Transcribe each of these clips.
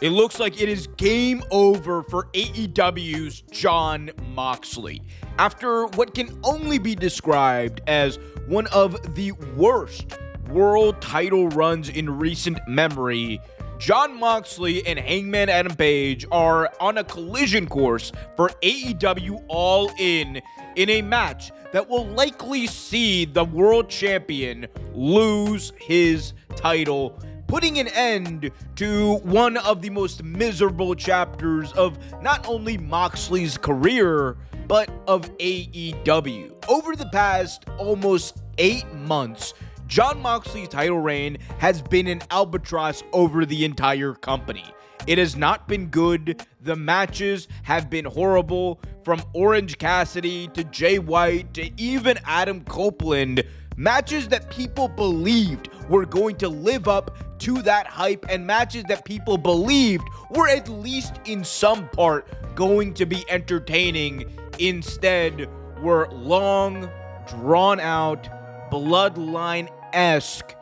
It looks like it is game over for AEW's Jon Moxley. After what can only be described as one of the worst world title runs in recent memory, Jon Moxley and Hangman Adam Page are on a collision course for AEW All In a match that will likely see the world champion lose his title, putting an end to one of the most miserable chapters of not only Moxley's career, but of AEW. Over the past almost 8 months, Jon Moxley's title reign has been an albatross over the entire company. It has not been good. The matches have been horrible, from Orange Cassidy to Jay White to even Adam Copeland. Matches that people believed were going to live up to that hype, and matches that people believed were at least in some part going to be entertaining, instead were long, drawn-out, bloodline-esque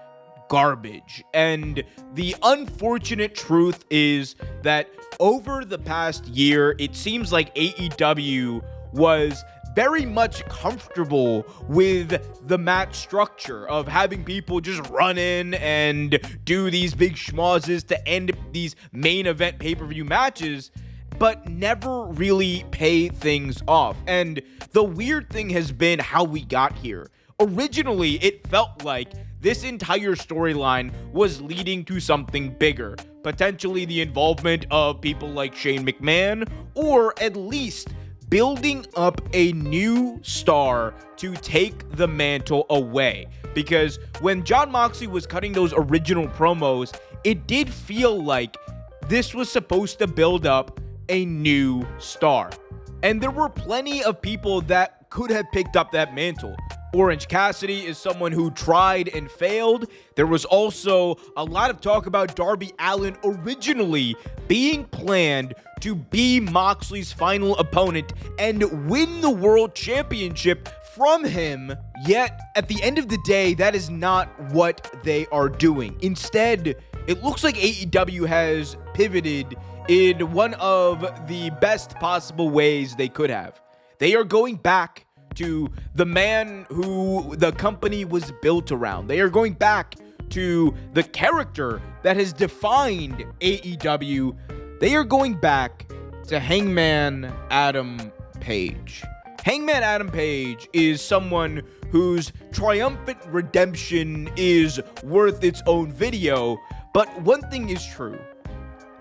garbage. And the unfortunate truth is that over the past year, it seems like AEW was very much comfortable with the match structure of having people just run in and do these big schmozzes to end these main event pay-per-view matches, but never really pay things off. And the weird thing has been how we got here. Originally, it felt like this entire storyline was leading to something bigger, potentially the involvement of people like Shane McMahon, or at least building up a new star to take the mantle away. Because when Jon Moxley was cutting those original promos, it did feel like this was supposed to build up a new star. And there were plenty of people that could have picked up that mantle. Orange Cassidy is someone who tried and failed. There was also a lot of talk about Darby Allin originally being planned to be Moxley's final opponent and win the world championship from him. Yet, at the end of the day, that is not what they are doing. Instead, it looks like AEW has pivoted in one of the best possible ways they could have. They are going back to the man who the company was built around. They are going back to the character that has defined AEW. They are going back to Hangman Adam Page. Hangman Adam Page is someone whose triumphant redemption is worth its own video, but one thing is true.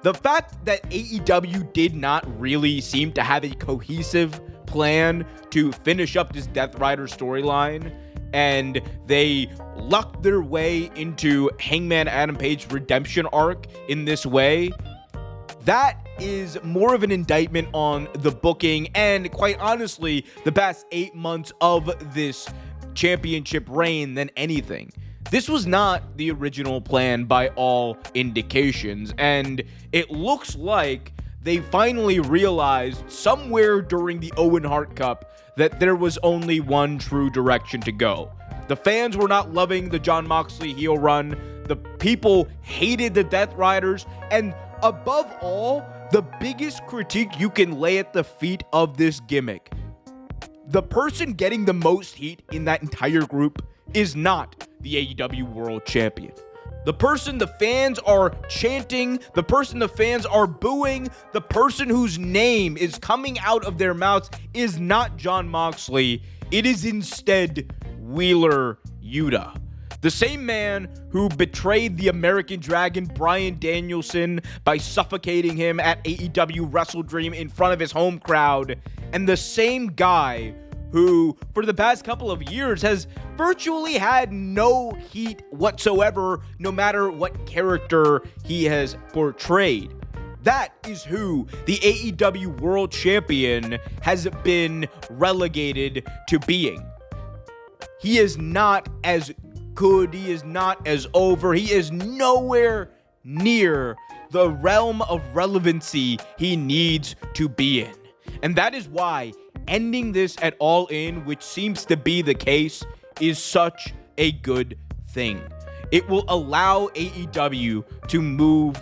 The fact that AEW did not really seem to have a cohesive plan to finish up this Death Rider storyline, and they lucked their way into Hangman Adam Page's redemption arc in this way, that is more of an indictment on the booking and, quite honestly, the past 8 months of this championship reign than anything. This was not the original plan by all indications, and it looks like they finally realized somewhere during the Owen Hart Cup that there was only one true direction to go. The fans were not loving the Jon Moxley heel run. The people hated the Death Riders. And above all, the biggest critique you can lay at the feet of this gimmick: the person getting the most heat in that entire group is not the AEW World Champion. The person the fans are chanting, the person the fans are booing, the person whose name is coming out of their mouths is not Jon Moxley. It is instead Wheeler Yuta. The same man who betrayed the American Dragon, Bryan Danielson, by suffocating him at AEW Wrestle Dream in front of his home crowd. And the same guy who, for the past couple of years, has virtually had no heat whatsoever, no matter what character he has portrayed. That is who the AEW World Champion has been relegated to being. He is not as good, he is not as over, he is nowhere near the realm of relevancy he needs to be in. And that is why ending this at All In, which seems to be the case, is such a good thing. It will allow AEW to move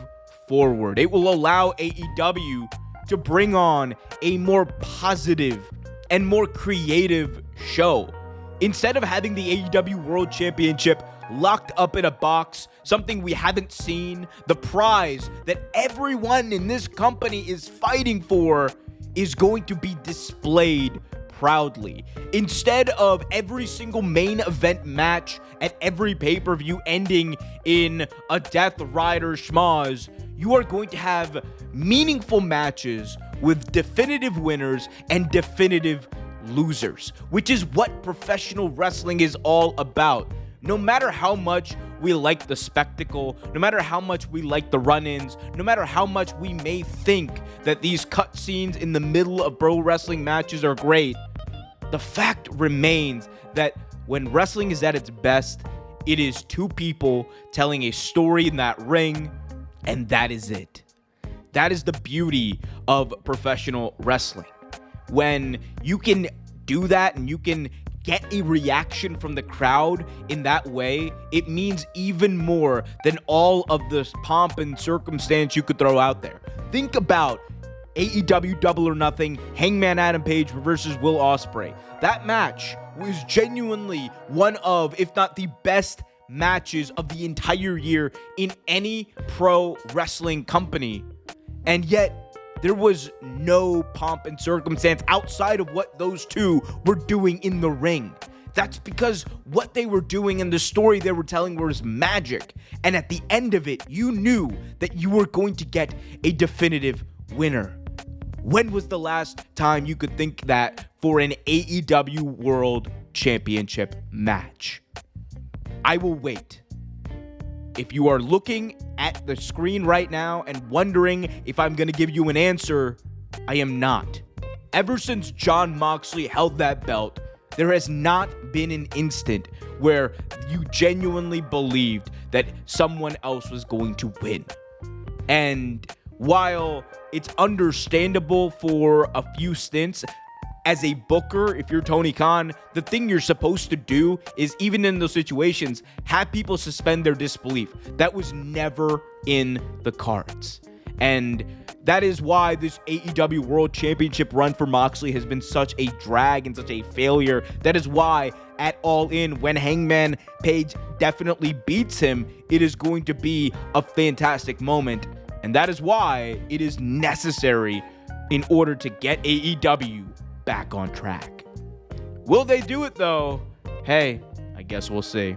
forward. It will allow AEW to bring on a more positive and more creative show. Instead of having the AEW World Championship locked up in a box, something we haven't seen, the prize that everyone in this company is fighting for is going to be displayed proudly. Instead of every single main event match at every pay-per-view ending in a Death Rider schmoz, you are going to have meaningful matches with definitive winners and definitive losers, which is what professional wrestling is all about. No matter how much we like the spectacle, no matter how much we like the run-ins, no matter how much we may think that these cutscenes in the middle of pro wrestling matches are great, the fact remains that when wrestling is at its best, it is two people telling a story in that ring, and that is it. That is the beauty of professional wrestling. When you can do that and you can get a reaction from the crowd in that way, it means even more than all of the pomp and circumstance you could throw out there. Think about AEW Double or Nothing, Hangman Adam Page versus Will Ospreay. That match was genuinely one of, if not the best matches of the entire year in any pro wrestling company. And yet, there was no pomp and circumstance outside of what those two were doing in the ring. That's because what they were doing and the story they were telling was magic. And at the end of it, you knew that you were going to get a definitive winner. When was the last time you could think that for an AEW World Championship match? I will wait. If you are looking at the screen right now and wondering if I'm going to give you an answer, I am not. Ever since Jon Moxley held that belt, there has not been an instant where you genuinely believed that someone else was going to win. And while it's understandable for a few stints, as a booker, if you're Tony Khan, the thing you're supposed to do is, even in those situations, have people suspend their disbelief. That was never in the cards. And that is why this AEW World Championship run for Moxley has been such a drag and such a failure. That is why at All In, when Hangman Page definitely beats him, it is going to be a fantastic moment. And that is why it is necessary in order to get AEW back on track. Will they do it though? Hey, I guess we'll see.